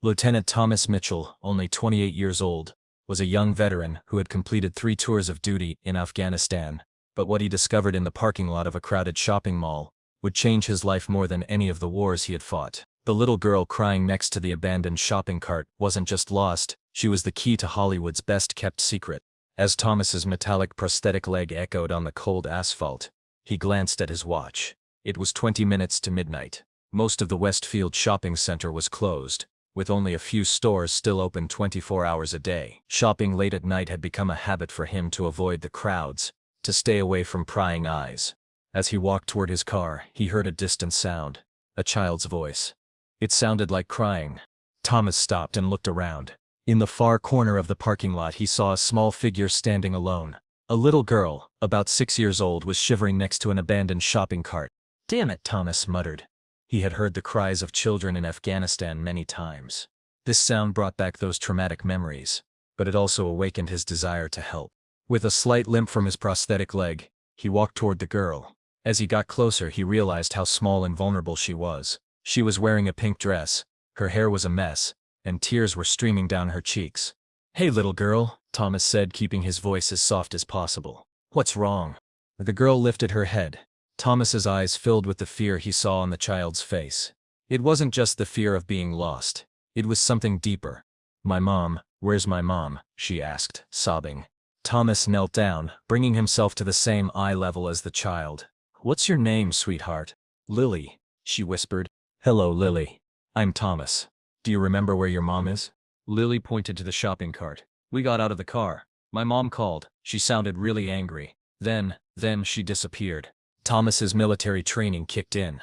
Lieutenant Thomas Mitchell, only 28 years old, was a young veteran who had completed 3 tours of duty in Afghanistan, but what he discovered in the parking lot of a crowded shopping mall would change his life more than any of the wars he had fought. The little girl crying next to the abandoned shopping cart wasn't just lost, she was the key to Hollywood's best-kept secret. As Thomas's metallic prosthetic leg echoed on the cold asphalt, he glanced at his watch. It was 20 minutes to midnight. Most of the Westfield shopping center was closed, with only a few stores still open 24 hours a day. Shopping late at night had become a habit for him to avoid the crowds, to stay away from prying eyes. As he walked toward his car, he heard a distant sound, a child's voice. It sounded like crying. Thomas stopped and looked around. In the far corner of the parking lot he saw a small figure standing alone. A little girl, about 6 years old, was shivering next to an abandoned shopping cart. "Damn it," Thomas muttered. He had heard the cries of children in Afghanistan many times. This sound brought back those traumatic memories, but it also awakened his desire to help. With a slight limp from his prosthetic leg, he walked toward the girl. As he got closer, he realized how small and vulnerable she was. She was wearing a pink dress, her hair was a mess, and tears were streaming down her cheeks. "Hey, little girl," Thomas said, keeping his voice as soft as possible. "What's wrong?" The girl lifted her head. Thomas's eyes filled with the fear he saw on the child's face. It wasn't just the fear of being lost. It was something deeper. "My mom, where's my mom?" she asked, sobbing. Thomas knelt down, bringing himself to the same eye level as the child. "What's your name, sweetheart?" "Lily," she whispered. "Hello, Lily. I'm Thomas. Do you remember where your mom is?" Lily pointed to the shopping cart. "We got out of the car. My mom called. She sounded really angry. Then she disappeared." Thomas's military training kicked in.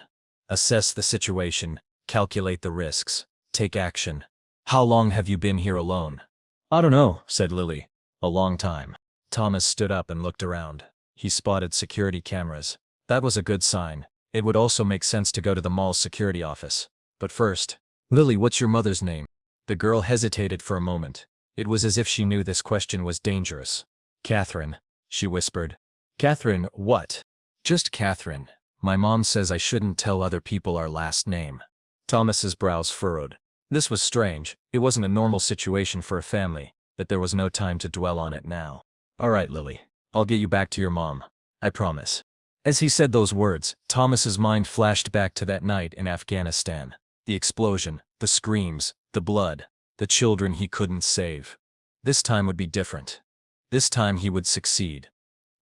Assess the situation, calculate the risks, take action. "How long have you been here alone?" "I don't know," said Lily. "A long time." Thomas stood up and looked around. He spotted security cameras. That was a good sign. It would also make sense to go to the mall's security office. But first, "Lily, what's your mother's name?" The girl hesitated for a moment. It was as if she knew this question was dangerous. "Catherine," she whispered. "Catherine what?" "Just Catherine. My mom says I shouldn't tell other people our last name." Thomas's brows furrowed. This was strange. It wasn't a normal situation for a family, but there was no time to dwell on it now. "All right, Lily. I'll get you back to your mom. I promise." As he said those words, Thomas's mind flashed back to that night in Afghanistan. The explosion, the screams, the blood, the children he couldn't save. This time would be different. This time he would succeed.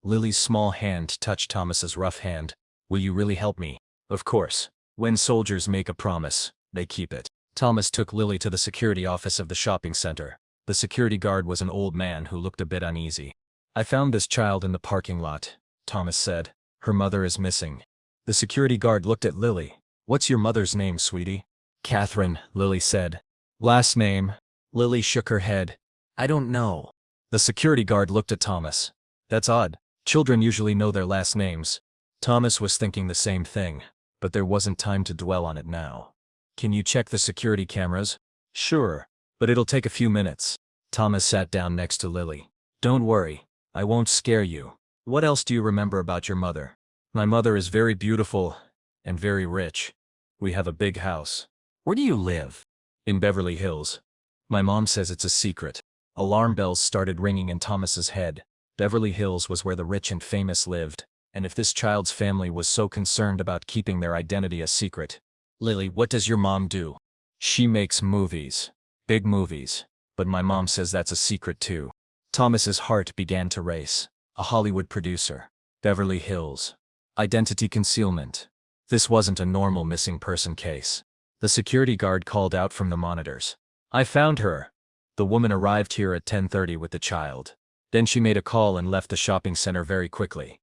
Lily's small hand touched Thomas's rough hand. "Will you really help me?" "Of course. When soldiers make a promise, they keep it." Thomas took Lily to the security office of the shopping center. The security guard was an old man who looked a bit uneasy. "I found this child in the parking lot," Thomas said. "Her mother is missing." The security guard looked at Lily. "What's your mother's name, sweetie?" "Catherine," Lily said. "Last name?" Lily shook her head. "I don't know." The security guard looked at Thomas. "That's odd. Children usually know their last names." Thomas was thinking the same thing, but there wasn't time to dwell on it now. "Can you check the security cameras?" "Sure, but it'll take a few minutes." Thomas sat down next to Lily. "Don't worry, I won't scare you. What else do you remember about your mother?" "My mother is very beautiful and very rich. We have a big house." "Where do you live?" "In Beverly Hills." "My mom says it's a secret." Alarm bells started ringing in Thomas's head. Beverly Hills was where the rich and famous lived, and if this child's family was so concerned about keeping their identity a secret. "Lily, what does your mom do?" "She makes movies. Big movies. But my mom says that's a secret too." Thomas's heart began to race. A Hollywood producer. Beverly Hills. Identity concealment. This wasn't a normal missing person case. The security guard called out from the monitors. "I found her." The woman arrived here at 10:30 with the child. Then she made a call and left the shopping center very quickly.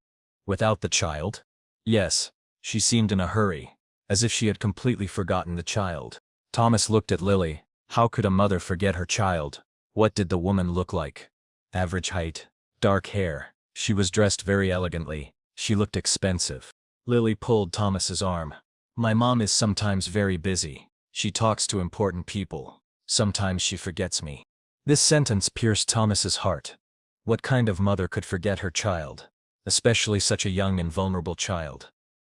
"Without the child?" "Yes." She seemed in a hurry, as if she had completely forgotten the child. Thomas looked at Lily. How could a mother forget her child? What did the woman look like? Average height. Dark hair. She was dressed very elegantly. She looked expensive. Lily pulled Thomas's arm. "My mom is sometimes very busy. She talks to important people. Sometimes she forgets me." This sentence pierced Thomas's heart. What kind of mother could forget her child? Especially such a young and vulnerable child.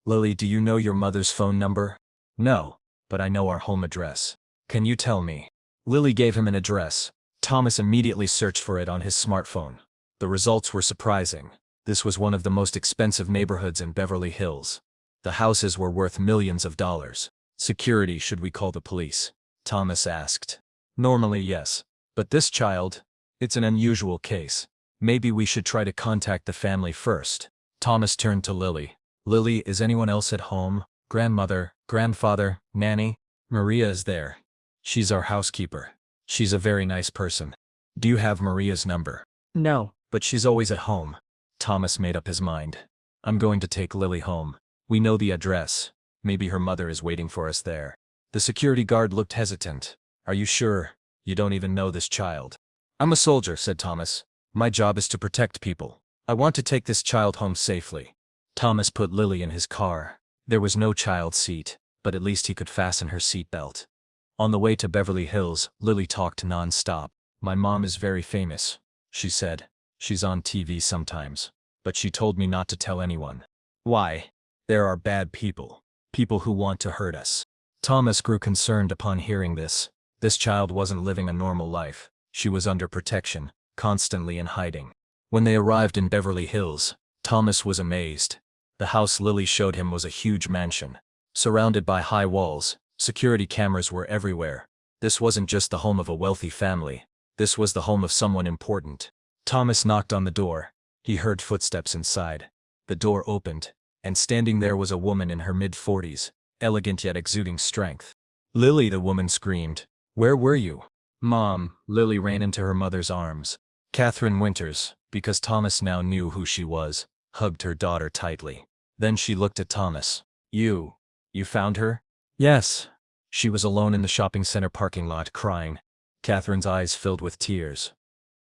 "Lily, do you know your mother's phone number?" "No, but I know our home address." "Can you tell me?" Lily gave him an address. Thomas immediately searched for it on his smartphone. The results were surprising. This was one of the most expensive neighborhoods in Beverly Hills. The houses were worth millions of dollars. Security, should we call the police? Thomas asked. Normally, yes. But this child? It's an unusual case. Maybe we should try to contact the family first. Thomas turned to Lily. Lily, is anyone else at home? Grandmother, grandfather, nanny? Maria is there. She's our housekeeper. She's a very nice person. Do you have Maria's number? No. But she's always at home. Thomas made up his mind. I'm going to take Lily home. We know the address. Maybe her mother is waiting for us there. The security guard looked hesitant. Are you sure? You don't even know this child. I'm a soldier, said Thomas. My job is to protect people. I want to take this child home safely. Thomas put Lily in his car. There was no child seat, but at least he could fasten her seatbelt. On the way to Beverly Hills, Lily talked non-stop. My mom is very famous, she said. She's on TV sometimes. But she told me not to tell anyone. Why? There are bad people. People who want to hurt us. Thomas grew concerned upon hearing this. This child wasn't living a normal life. She was under protection, constantly in hiding. When they arrived in Beverly Hills, Thomas was amazed. The house Lily showed him was a huge mansion. Surrounded by high walls, security cameras were everywhere. This wasn't just the home of a wealthy family. This was the home of someone important. Thomas knocked on the door. He heard footsteps inside. The door opened, and standing there was a woman in her mid-40s, elegant yet exuding strength. Lily, the woman screamed. Where were you? Mom. Lily ran into her mother's arms. Catherine Winters, because Thomas now knew who she was, hugged her daughter tightly. Then she looked at Thomas. You found her? Yes. She was alone in the shopping center parking lot crying. Catherine's eyes filled with tears.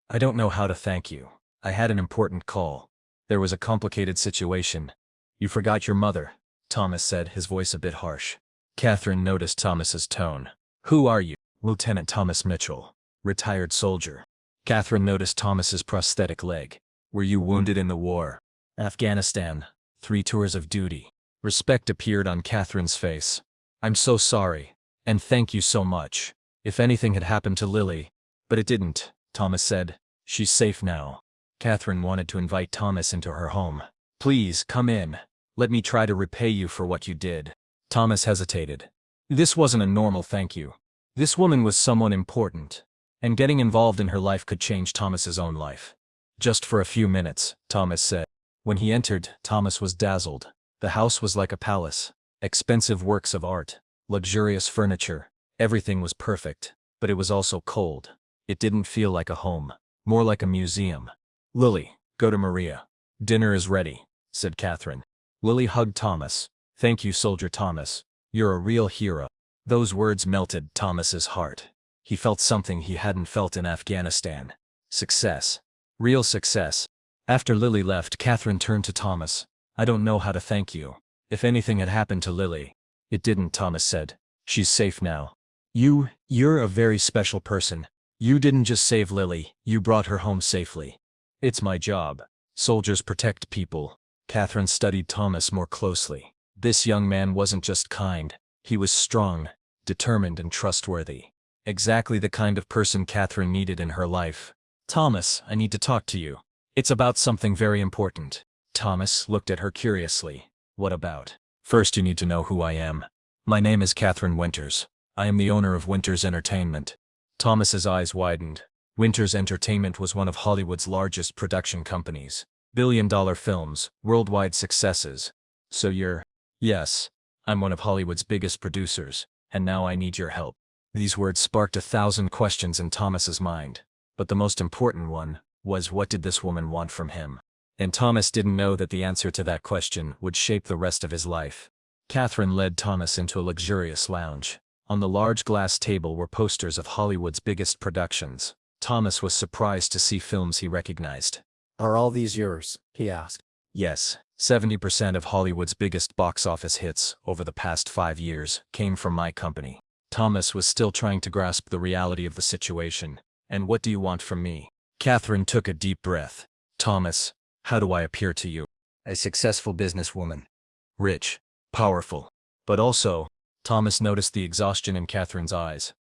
I don't know how to thank you. I had an important call. There was a complicated situation. You forgot your mother, Thomas said, his voice a bit harsh. Catherine noticed Thomas's tone. Who are you? Lieutenant Thomas Mitchell, retired soldier. Catherine noticed Thomas's prosthetic leg. Were you wounded in the war? Afghanistan. 3 tours of duty. Respect appeared on Catherine's face. I'm so sorry. And thank you so much. If anything had happened to Lily. But it didn't, Thomas said. She's safe now. Catherine wanted to invite Thomas into her home. Please, come in. Let me try to repay you for what you did. Thomas hesitated. This wasn't a normal thank you. This woman was someone important. And getting involved in her life could change Thomas's own life. Just for a few minutes, Thomas said. When he entered, Thomas was dazzled. The house was like a palace. Expensive works of art. Luxurious furniture. Everything was perfect. But it was also cold. It didn't feel like a home. More like a museum. Lily, go to Maria. Dinner is ready, said Catherine. Lily hugged Thomas. Thank you, Soldier Thomas. You're a real hero. Those words melted Thomas's heart. He felt something he hadn't felt in Afghanistan. Success. Real success. After Lily left, Catherine turned to Thomas. I don't know how to thank you. If anything had happened to Lily. It didn't, Thomas said. She's safe now. You're a very special person. You didn't just save Lily, you brought her home safely. It's my job. Soldiers protect people. Catherine studied Thomas more closely. This young man wasn't just kind. He was strong, determined, and trustworthy. Exactly the kind of person Catherine needed in her life. Thomas, I need to talk to you. It's about something very important. Thomas looked at her curiously. What about? First, you need to know who I am. My name is Catherine Winters. I am the owner of Winters Entertainment. Thomas's eyes widened. Winters Entertainment was one of Hollywood's largest production companies. Billion-dollar films, worldwide successes. So you're? Yes. I'm one of Hollywood's biggest producers, and now I need your help. These words sparked 1,000 questions in Thomas's mind. But the most important one was, what did this woman want from him? And Thomas didn't know that the answer to that question would shape the rest of his life. Catherine led Thomas into a luxurious lounge. On the large glass table were posters of Hollywood's biggest productions. Thomas was surprised to see films he recognized. Are all these yours? He asked. Yes, 70% of Hollywood's biggest box office hits over the past 5 years came from my company. Thomas was still trying to grasp the reality of the situation. And what do you want from me? Catherine took a deep breath. Thomas, how do I appear to you? A successful businesswoman. Rich. Powerful. But also, Thomas noticed the exhaustion in Catherine's eyes.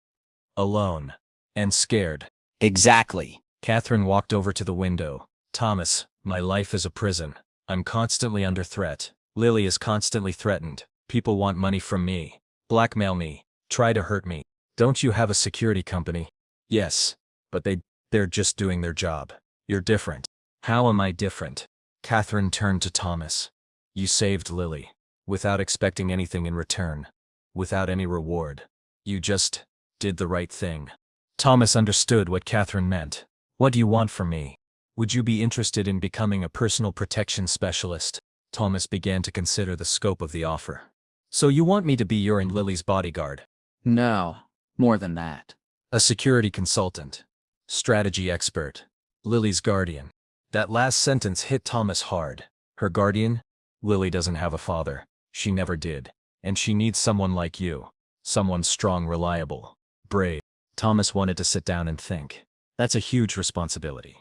Alone. And scared. Exactly. Catherine walked over to the window. Thomas, my life is a prison. I'm constantly under threat. Lily is constantly threatened. People want money from me. Blackmail me. Try to hurt me. Don't you have a security company? Yes. But they're just doing their job. You're different. How am I different? Catherine turned to Thomas. You saved Lily. Without expecting anything in return. Without any reward. You just did the right thing. Thomas understood what Catherine meant. What do you want from me? Would you be interested in becoming a personal protection specialist? Thomas began to consider the scope of the offer. So you want me to be your and Lily's bodyguard? No, more than that. A security consultant. Strategy expert. Lily's guardian. That last sentence hit Thomas hard. Her guardian? Lily doesn't have a father. She never did. And she needs someone like you. Someone strong, reliable, brave. Thomas wanted to sit down and think. That's a huge responsibility.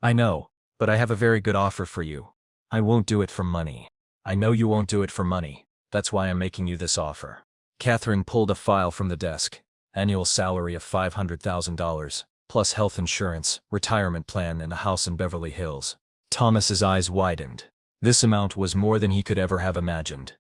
I know, but I have a very good offer for you. I won't do it for money. I know you won't do it for money. That's why I'm making you this offer. Catherine pulled a file from the desk. Annual salary of $500,000, plus health insurance, retirement plan, and a house in Beverly Hills. Thomas's eyes widened. This amount was more than he could ever have imagined.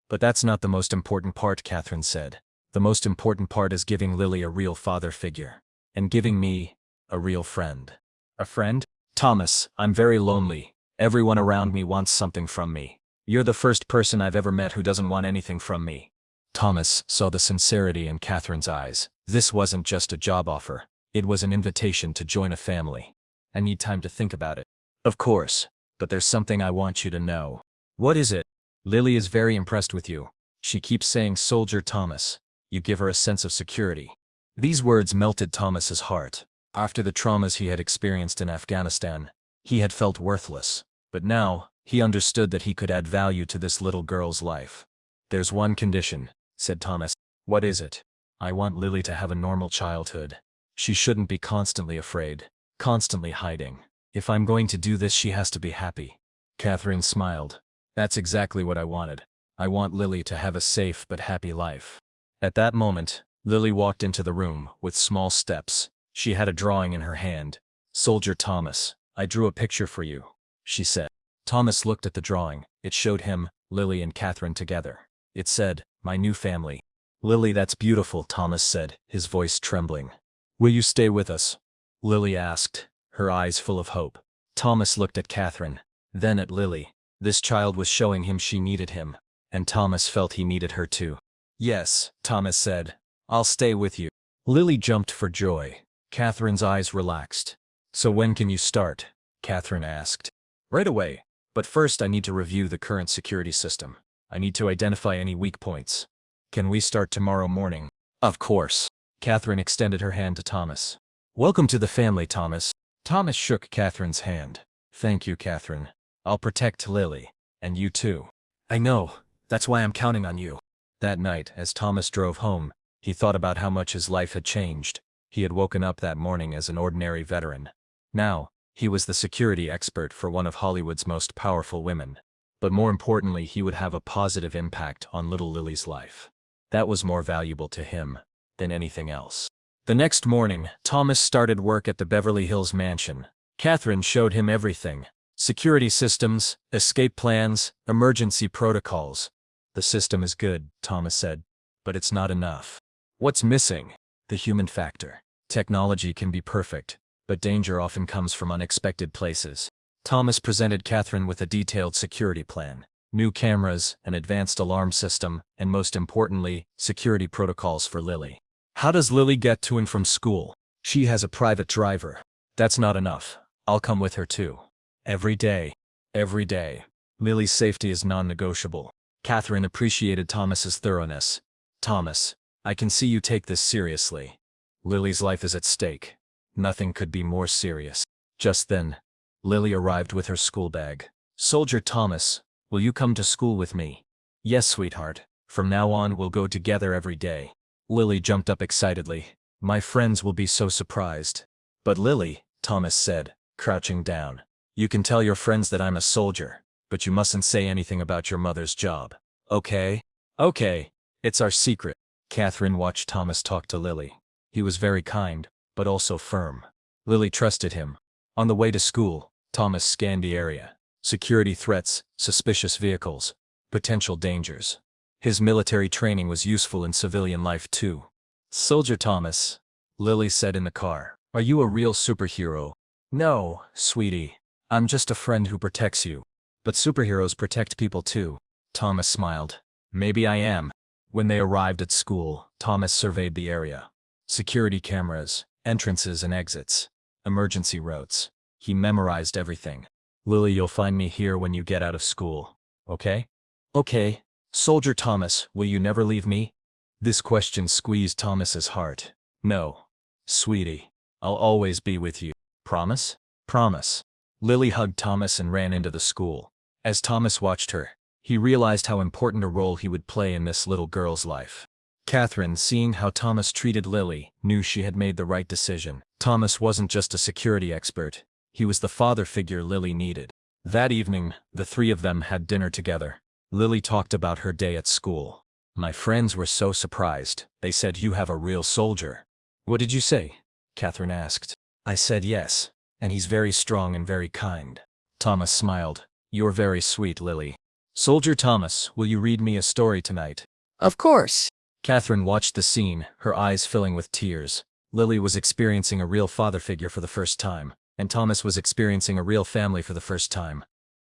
But that's not the most important part, Catherine said. The most important part is giving Lily a real father figure. And giving me a real friend. A friend? Thomas, I'm very lonely. Everyone around me wants something from me. You're the first person I've ever met who doesn't want anything from me. Thomas saw the sincerity in Catherine's eyes. This wasn't just a job offer. It was an invitation to join a family. I need time to think about it. Of course, but there's something I want you to know. What is it? Lily is very impressed with you. She keeps saying, Soldier Thomas. You give her a sense of security. These words melted Thomas's heart. After the traumas he had experienced in Afghanistan, he had felt worthless. But now, he understood that he could add value to this little girl's life. There's one condition, said Thomas. What is it? I want Lily to have a normal childhood. She shouldn't be constantly afraid, constantly hiding. If I'm going to do this, she has to be happy. Catherine smiled. That's exactly what I wanted. I want Lily to have a safe but happy life. At that moment, Lily walked into the room with small steps. She had a drawing in her hand. Soldier Thomas, I drew a picture for you, she said. Thomas looked at the drawing. It showed him, Lily and Catherine together. It said, my new family. Lily, that's beautiful, Thomas said, his voice trembling. Will you stay with us? Lily asked, her eyes full of hope. Thomas looked at Catherine, then at Lily. This child was showing him she needed him, and Thomas felt he needed her too. Yes, Thomas said. I'll stay with you. Lily jumped for joy. Catherine's eyes relaxed. So when can you start? Catherine asked. Right away. But first I need to review the current security system. I need to identify any weak points. Can we start tomorrow morning? Of course. Catherine extended her hand to Thomas. Welcome to the family, Thomas. Thomas shook Catherine's hand. Thank you, Catherine. I'll protect Lily. And you too. I know. That's why I'm counting on you. That night, as Thomas drove home, he thought about how much his life had changed. He had woken up that morning as an ordinary veteran. Now, he was the security expert for one of Hollywood's most powerful women. But more importantly, he would have a positive impact on little Lily's life. That was more valuable to him than anything else. The next morning, Thomas started work at the Beverly Hills mansion. Catherine showed him everything. Security systems, escape plans, emergency protocols. The system is good, Thomas said, but it's not enough. What's missing? The human factor. Technology can be perfect, but danger often comes from unexpected places. Thomas presented Catherine with a detailed security plan. New cameras, an advanced alarm system, and most importantly, security protocols for Lily. How does Lily get to and from school? She has a private driver. That's not enough. I'll come with her too. Every day. Every day. Lily's safety is non-negotiable. Catherine appreciated Thomas's thoroughness. Thomas, I can see you take this seriously. Lily's life is at stake. Nothing could be more serious. Just then, Lily arrived with her school bag. Soldier Thomas, will you come to school with me? Yes, sweetheart. From now on, we'll go together every day. Lily jumped up excitedly. My friends will be so surprised. But Lily, Thomas said, crouching down. You can tell your friends that I'm a soldier, but you mustn't say anything about your mother's job. Okay? Okay. It's our secret. Catherine watched Thomas talk to Lily. He was very kind, but also firm. Lily trusted him. On the way to school, Thomas scanned the area. Security threats, suspicious vehicles, potential dangers. His military training was useful in civilian life too. "Soldier Thomas," Lily said in the car, "are you a real superhero?" "No, sweetie. I'm just a friend who protects you." "But superheroes protect people too." Thomas smiled. "Maybe I am." When they arrived at school, Thomas surveyed the area. Security cameras, entrances and exits, emergency routes. He memorized everything. "Lily, you'll find me here when you get out of school. Okay?" "Okay. Soldier Thomas, will you never leave me?" This question squeezed Thomas's heart. "No. Sweetie. I'll always be with you. Promise?" "Promise." Lily hugged Thomas and ran into the school. As Thomas watched her, he realized how important a role he would play in this little girl's life. Catherine, seeing how Thomas treated Lily, knew she had made the right decision. Thomas wasn't just a security expert. He was the father figure Lily needed. That evening, the three of them had dinner together. Lily talked about her day at school. "My friends were so surprised. They said you have a real soldier." "What did you say?" Catherine asked. "I said yes, and he's very strong and very kind." Thomas smiled. "You're very sweet, Lily." "Soldier Thomas, will you read me a story tonight?" Of course. Catherine watched the scene, her eyes filling with tears. Lily was experiencing a real father figure for the first time, and Thomas was experiencing a real family for the first time.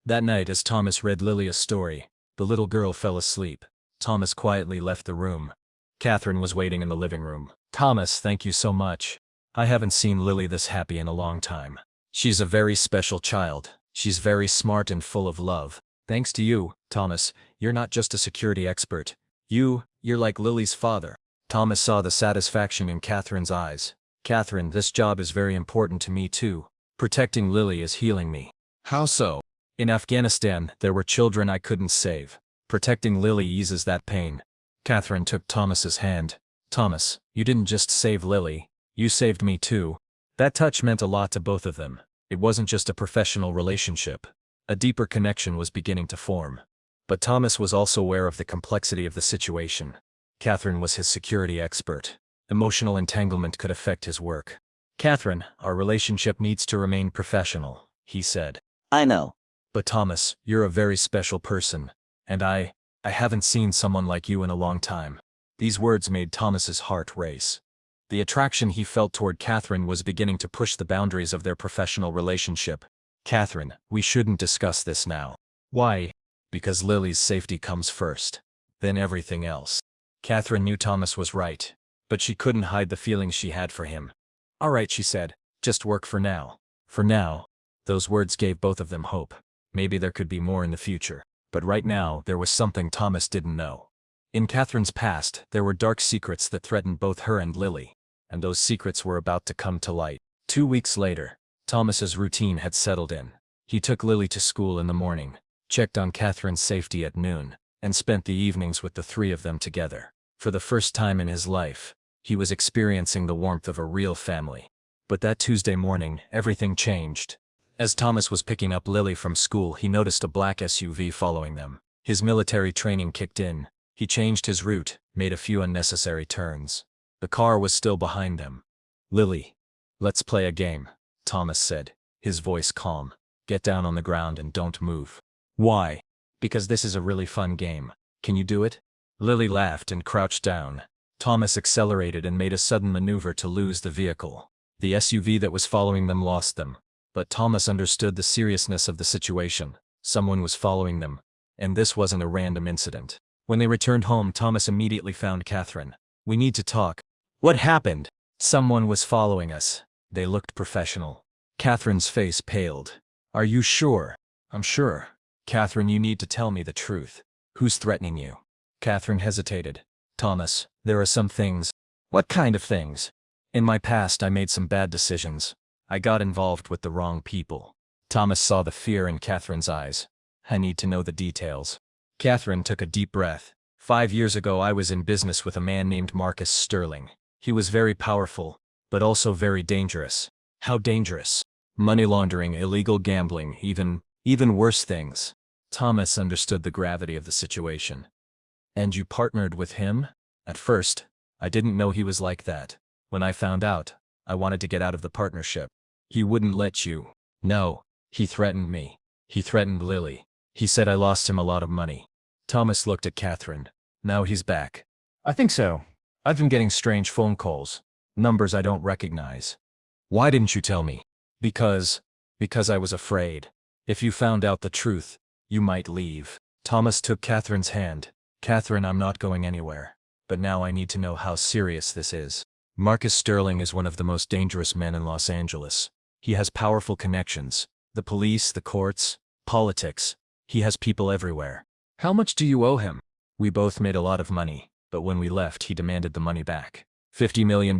That night, as Thomas read Lily a story, the little girl fell asleep. Thomas quietly left the room. Catherine was waiting in the living room. "Thomas, thank you so much. I haven't seen Lily this happy in a long time. She's a very special child. She's very smart and full of love. Thanks to you, Thomas, you're not just a security expert. You're like Lily's father." Thomas saw the satisfaction in Catherine's eyes. "Catherine, this job is very important to me too. Protecting Lily is healing me." "How so?" "In Afghanistan, there were children I couldn't save. Protecting Lily eases that pain." Catherine took Thomas's hand. "Thomas, you didn't just save Lily, you saved me too." That touch meant a lot to both of them. It wasn't just a professional relationship. A deeper connection was beginning to form. But Thomas was also aware of the complexity of the situation. Catherine was his security expert. Emotional entanglement could affect his work. "Catherine, our relationship needs to remain professional," he said. I know. "But Thomas, you're a very special person. And I haven't seen someone like you in a long time." These words made Thomas's heart race. The attraction he felt toward Catherine was beginning to push the boundaries of their professional relationship. "Catherine, we shouldn't discuss this now." "Why?" "Because Lily's safety comes first. Then everything else." Catherine knew Thomas was right, but she couldn't hide the feelings she had for him. "All right," she said, "just work for now." For now. Those words gave both of them hope. Maybe there could be more in the future. But right now, there was something Thomas didn't know. In Catherine's past, there were dark secrets that threatened both her and Lily. And those secrets were about to come to light. 2 weeks later, Thomas's routine had settled in. He took Lily to school in the morning, checked on Catherine's safety at noon, and spent the evenings with the three of them together. For the first time in his life, he was experiencing the warmth of a real family. But that Tuesday morning, everything changed. As Thomas was picking up Lily from school, he noticed a black SUV following them. His military training kicked in. He changed his route, made a few unnecessary turns. The car was still behind them. "Lily, let's play a game," Thomas said, his voice calm. "Get down on the ground and don't move." "Why?" "Because this is a really fun game. Can you do it?" Lily laughed and crouched down. Thomas accelerated and made a sudden maneuver to lose the vehicle. The SUV that was following them lost them. But Thomas understood the seriousness of the situation. Someone was following them. And this wasn't a random incident. When they returned home, Thomas immediately found Catherine. "We need to talk." "What happened?" "Someone was following us." They looked professional. Catherine's face paled. "Are you sure?" "I'm sure." "Catherine, you need to tell me the truth. Who's threatening you?" Catherine hesitated. "Thomas, there are some things." "What kind of things?" "In my past, I made some bad decisions. I got involved with the wrong people." Thomas saw the fear in Catherine's eyes. "I need to know the details." Catherine took a deep breath. 5 years ago, I was in business with a man named Marcus Sterling. He was very powerful, but also very dangerous." "How dangerous?" "Money laundering, illegal gambling, even worse things." Thomas understood the gravity of the situation. "And you partnered with him?" "At first, I didn't know he was like that. When I found out, I wanted to get out of the partnership. He wouldn't let you. No. He threatened me. He threatened Lily. He said I lost him a lot of money. Thomas looked at Catherine. Now he's back. I think so. I've been getting strange phone calls. Numbers I don't recognize. Why didn't you tell me? Because I was afraid. If you found out the truth, you might leave. Thomas took Catherine's hand. Catherine, I'm not going anywhere. But now I need to know how serious this is. Marcus Sterling is one of the most dangerous men in Los Angeles. He has powerful connections. The police, the courts, politics. He has people everywhere. How much do you owe him? We both made a lot of money, but when we left he demanded the money back. $50 million.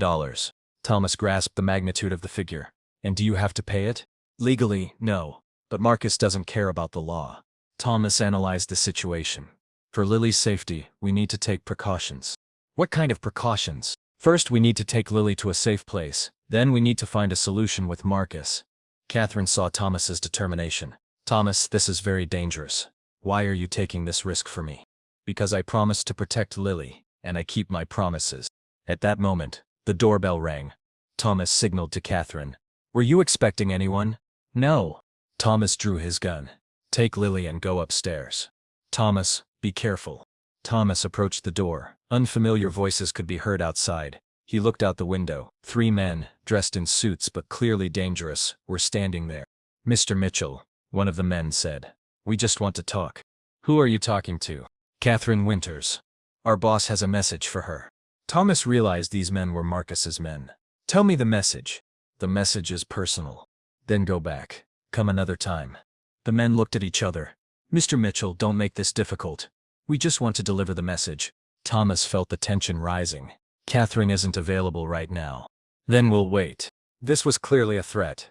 Thomas grasped the magnitude of the figure. And do you have to pay it? Legally, no. But Marcus doesn't care about the law. Thomas analyzed the situation. For Lily's safety, we need to take precautions. What kind of precautions? First, we need to take Lily to a safe place. Then we need to find a solution with Marcus. Catherine saw Thomas's determination. Thomas, this is very dangerous. Why are you taking this risk for me? Because I promised to protect Lily, and I keep my promises. At that moment, the doorbell rang. Thomas signaled to Catherine. Were you expecting anyone? No. Thomas drew his gun. Take Lily and go upstairs. Thomas, be careful. Thomas approached the door. Unfamiliar voices could be heard outside. He looked out the window. 3 men, dressed in suits but clearly dangerous, were standing there. Mr. Mitchell, one of the men said. We just want to talk. Who are you talking to? Catherine Winters. Our boss has a message for her. Thomas realized these men were Marcus's men. Tell me the message. The message is personal. Then go back. Come another time. The men looked at each other. Mr. Mitchell, don't make this difficult. We just want to deliver the message. Thomas felt the tension rising. Catherine isn't available right now. Then we'll wait. This was clearly a threat.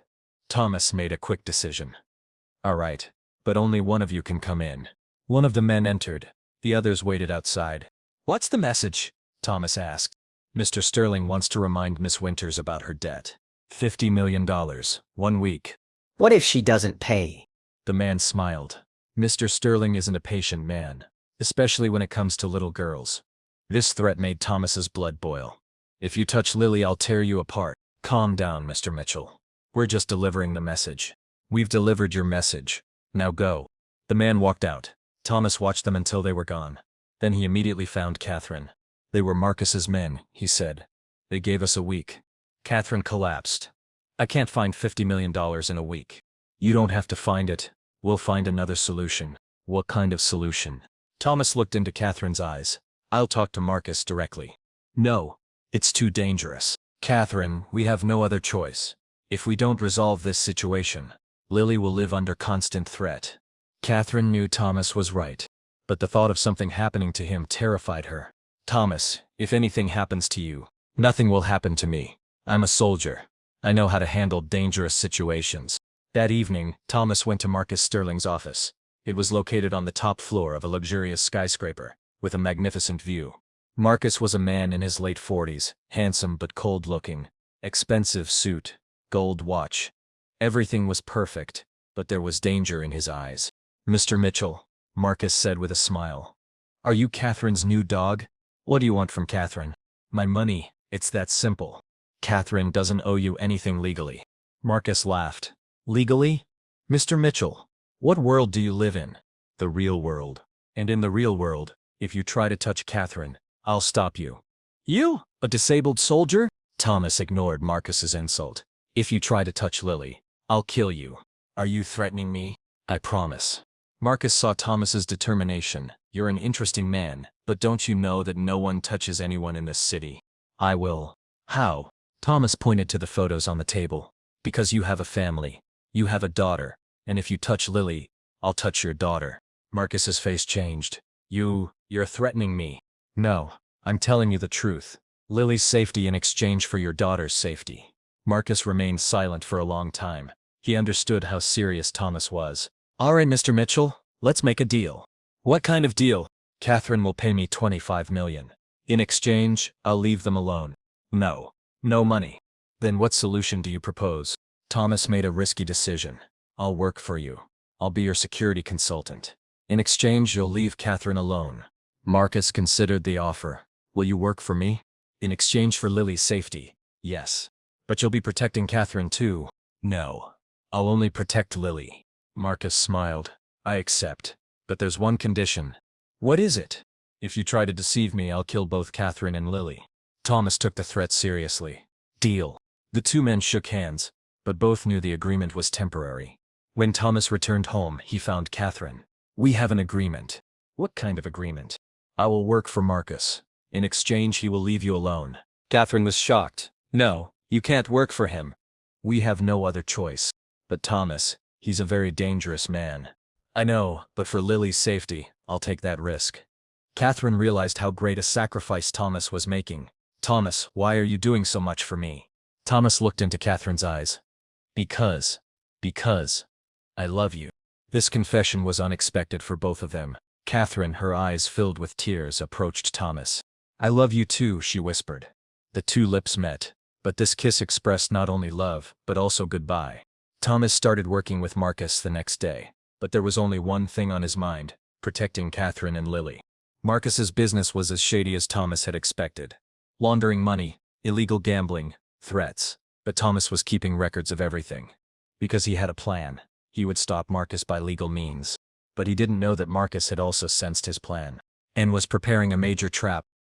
Thomas made a quick decision. All right, but only one of you can come in. One of the men entered. The others waited outside. What's the message? Thomas asked. Mr. Sterling wants to remind Miss Winters about her debt. $50 million, 1 week. What if she doesn't pay? The man smiled. Mr. Sterling isn't a patient man, especially when it comes to little girls. This threat made Thomas's blood boil. If you touch Lily, I'll tear you apart. Calm down, Mr. Mitchell. We're just delivering the message. We've delivered your message. Now go. The man walked out. Thomas watched them until they were gone. Then he immediately found Catherine. They were Marcus's men, he said. They gave us a week. Catherine collapsed. I can't find $50 million in a week. You don't have to find it. We'll find another solution. What kind of solution? Thomas looked into Catherine's eyes. I'll talk to Marcus directly. No. It's too dangerous. Catherine, we have no other choice. If we don't resolve this situation, Lily will live under constant threat. Catherine knew Thomas was right. But the thought of something happening to him terrified her. Thomas, if anything happens to you, nothing will happen to me. I'm a soldier. I know how to handle dangerous situations. That evening, Thomas went to Marcus Sterling's office. It was located on the top floor of a luxurious skyscraper, with a magnificent view. Marcus was a man in his late 40s, handsome but cold-looking. Expensive suit, gold watch. Everything was perfect, but there was danger in his eyes. Mr. Mitchell, Marcus said with a smile. Are you Catherine's new dog? What do you want from Catherine? My money, it's that simple. Catherine doesn't owe you anything legally. Marcus laughed. Legally? Mr. Mitchell, what world do you live in? The real world. And in the real world, if you try to touch Catherine, I'll stop you. You? A disabled soldier? Thomas ignored Marcus's insult. If you try to touch Lily, I'll kill you. Are you threatening me? I promise. Marcus saw Thomas's determination. You're an interesting man, but don't you know that no one touches anyone in this city? I will. How? Thomas pointed to the photos on the table. Because you have a family. You have a daughter. And if you touch Lily, I'll touch your daughter. Marcus's face changed. You're threatening me. No, I'm telling you the truth. Lily's safety in exchange for your daughter's safety. Marcus remained silent for a long time. He understood how serious Thomas was. All right, Mr. Mitchell, let's make a deal. What kind of deal? Catherine will pay me $25 million. In exchange, I'll leave them alone. No. No money. Then what solution do you propose? Thomas made a risky decision. I'll work for you. I'll be your security consultant. In exchange, you'll leave Catherine alone. Marcus considered the offer. Will you work for me? In exchange for Lily's safety, yes. But you'll be protecting Catherine too. No. I'll only protect Lily. Marcus smiled. I accept. But there's one condition. What is it? If you try to deceive me, I'll kill both Catherine and Lily. Thomas took the threat seriously. Deal. The two men shook hands, but both knew the agreement was temporary. When Thomas returned home, he found Catherine. We have an agreement. What kind of agreement? I will work for Marcus. In exchange, he will leave you alone. Catherine was shocked. No, you can't work for him. We have no other choice. But Thomas, he's a very dangerous man. I know, but for Lily's safety, I'll take that risk. Catherine realized how great a sacrifice Thomas was making. Thomas, why are you doing so much for me? Thomas looked into Catherine's eyes. Because I love you. This confession was unexpected for both of them. Catherine, her eyes filled with tears, approached Thomas. I love you too, she whispered. The two lips met, but this kiss expressed not only love, but also goodbye. Thomas started working with Marcus the next day, but there was only one thing on his mind: protecting Catherine and Lily. Marcus's business was as shady as Thomas had expected. Laundering money, illegal gambling, threats. But Thomas was keeping records of everything. Because he had a plan. He would stop Marcus by legal means. But he didn't know that Marcus had also sensed his plan and was preparing a major trap.